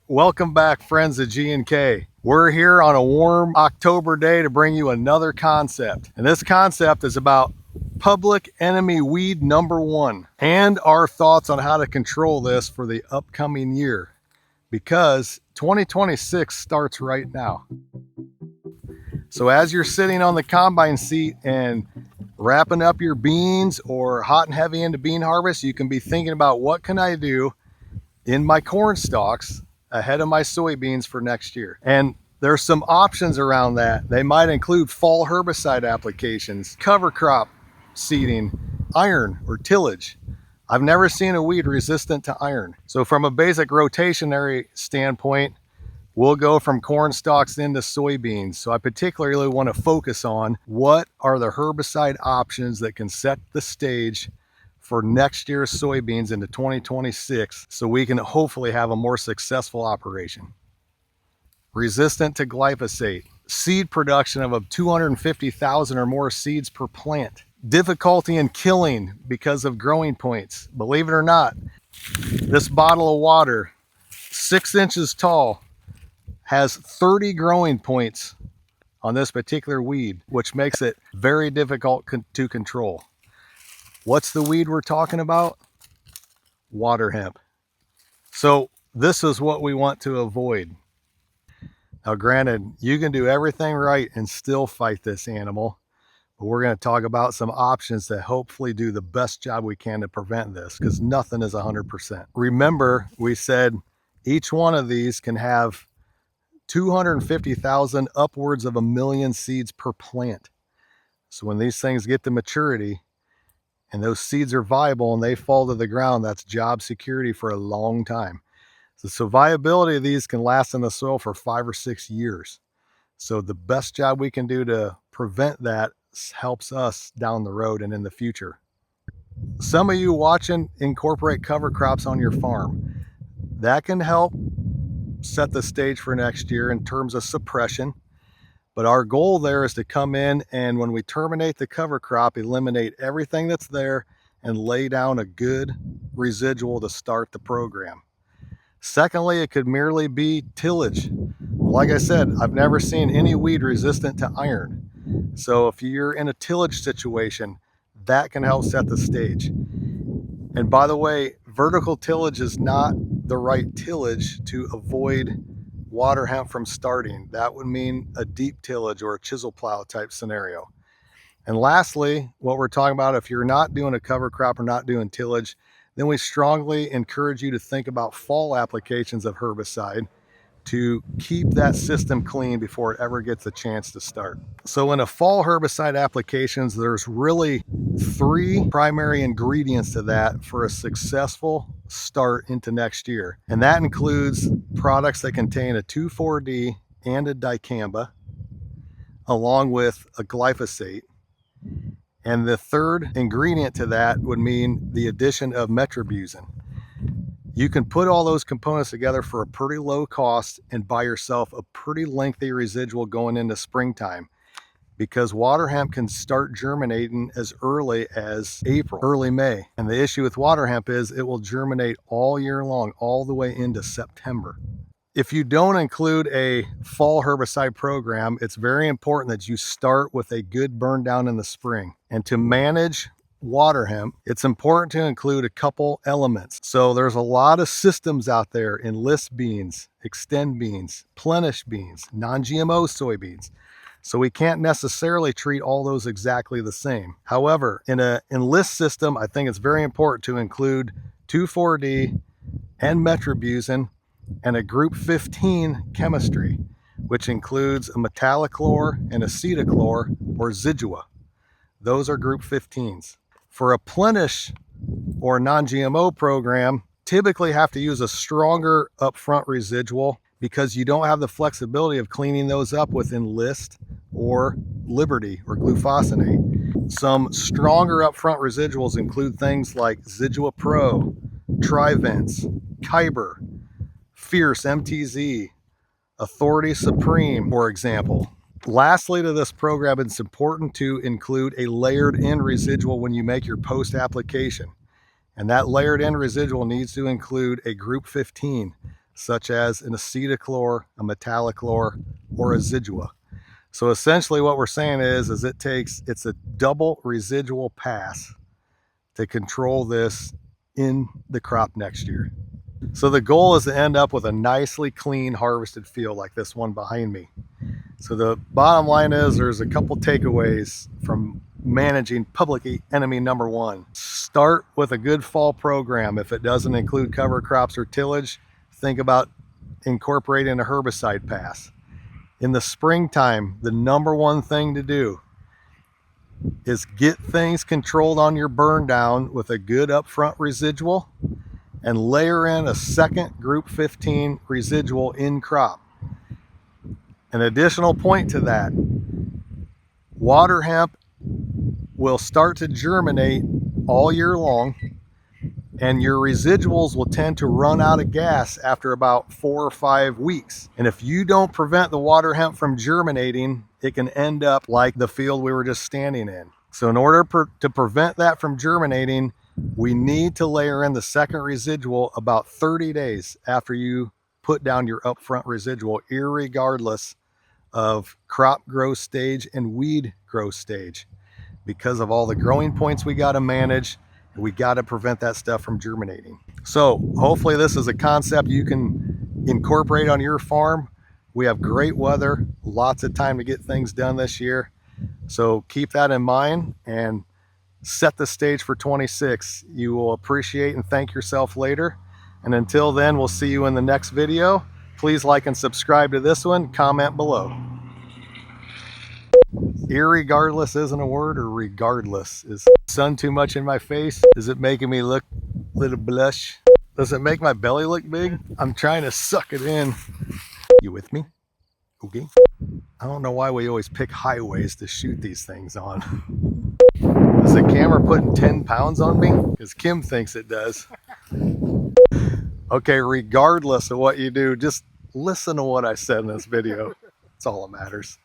Welcome back, friends of G&K. We're here on a warm October day to bring you another concept. And this concept is about public enemy weed number one and our thoughts on how to control this for the upcoming year, because 2026 starts right now. So as you're sitting on the combine seat and wrapping up your beans or hot and heavy into bean harvest, you can be thinking about, what can I do in my corn stalks ahead of my soybeans for next year? And there's some options around that. They might include fall herbicide applications, cover crop seeding, iron or tillage. I've never seen a weed resistant to iron. So from a basic rotationary standpoint, we'll go from corn stalks into soybeans. So I particularly want to focus on what are the herbicide options that can set the stage for next year's soybeans into 2026, so we can hopefully have a more successful operation. Resistant to glyphosate, seed production of 250,000 or more seeds per plant, difficulty in killing because of growing points. Believe it or not, this bottle of water, 6 inches tall, has 30 growing points on this particular weed, which makes it very difficult to control. What's the weed we're talking about? Water hemp. So this is what we want to avoid. Now granted, you can do everything right and still fight this animal, but we're going to talk about some options that hopefully do the best job we can to prevent this, because nothing is 100%. Remember, we said each one of these can have 250,000 upwards of 1 million seeds per plant. So when these things get to maturity and those seeds are viable and they fall to the ground, that's job security for a long time. So viability of these can last in the soil for 5 or 6 years. So the best job we can do to prevent that helps us down the road and in the future. Some of you watching incorporate cover crops on your farm. That can help set the stage for next year in terms of suppression. But our goal there is to come in and, when we terminate the cover crop, eliminate everything that's there and lay down a good residual to start the program. Secondly, it could merely be tillage. Like I said, I've never seen any weed resistant to iron. So if you're in a tillage situation, that can help set the stage. And by the way, vertical tillage is not the right tillage to avoid water hemp from starting. That would mean a deep tillage or a chisel plow type scenario. And lastly, what we're talking about, if you're not doing a cover crop or not doing tillage, then we strongly encourage you to think about fall applications of herbicide to keep that system clean before it ever gets a chance to start. So in a fall herbicide applications, there's really 3 primary ingredients to that for a successful start into next year. And that includes products that contain a 2,4-D and a dicamba, along with a glyphosate. And the third ingredient to that would mean the addition of metribuzin. You can put all those components together for a pretty low cost and buy yourself a pretty lengthy residual going into springtime, because water hemp can start germinating as early as April, early May. And the issue with water hemp is it will germinate all year long, all the way into September. If you don't include a fall herbicide program, it's very important that you start with a good burn down in the spring. And to manage water hemp, it's important to include a couple elements. So there's a lot of systems out there: enlist beans, extend beans, plenish beans, non-GMO soybeans. So we can't necessarily treat all those exactly the same. However, in an enlist system, I think it's very important to include 2,4-D and metribuzin and a group 15 chemistry, which includes a metallochlor and acetochlor, or zidua. Those are group 15s. For a plenish or non-GMO program, typically have to use a stronger upfront residual, because you don't have the flexibility of cleaning those up with Enlist or Liberty or glufosinate. Some stronger upfront residuals include things like Zidua Pro, Trivents, Kyber, Fierce MTZ, Authority Supreme, for example. Lastly, to this program, it's important to include a layered in residual when you make your post application. And that layered in residual needs to include a group 15, such as an acetochlor, a metallochlor, or a zidua. So essentially what we're saying is it's a double residual pass to control this in the crop next year. So the goal is to end up with a nicely clean harvested field like this one behind me. So the bottom line is there's a couple takeaways from managing public enemy number one. Start with a good fall program. If it doesn't include cover crops or tillage, think about incorporating a herbicide pass. In the springtime, the number one thing to do is get things controlled on your burn down with a good upfront residual and layer in a second group 15 residual in crop. An additional point to that, water hemp will start to germinate all year long, and your residuals will tend to run out of gas after about 4 or 5 weeks. And if you don't prevent the water hemp from germinating, it can end up like the field we were just standing in. So in order to prevent that from germinating, we need to layer in the second residual about 30 days after you put down your upfront residual, irregardless of crop growth stage and weed growth stage, because of all the growing points we got to manage. We got to prevent that stuff from germinating. So hopefully this is a concept you can incorporate on your farm. We have great weather, lots of time to get things done this year. So keep that in mind and set the stage for 26. You will appreciate and thank yourself later. And until then, we'll see you in the next video. Please like and subscribe to this one. Comment below. Irregardless isn't a word, or regardless? Is the sun too much in my face? Is it making me look a little blush? Does it make my belly look big? I'm trying to suck it in. You with me? Okay. I don't know why we always pick highways to shoot these things on. Is the camera putting 10 pounds on me? Because Kim thinks it does. Okay, regardless of what you do, just listen to what I said in this video. That's all that matters.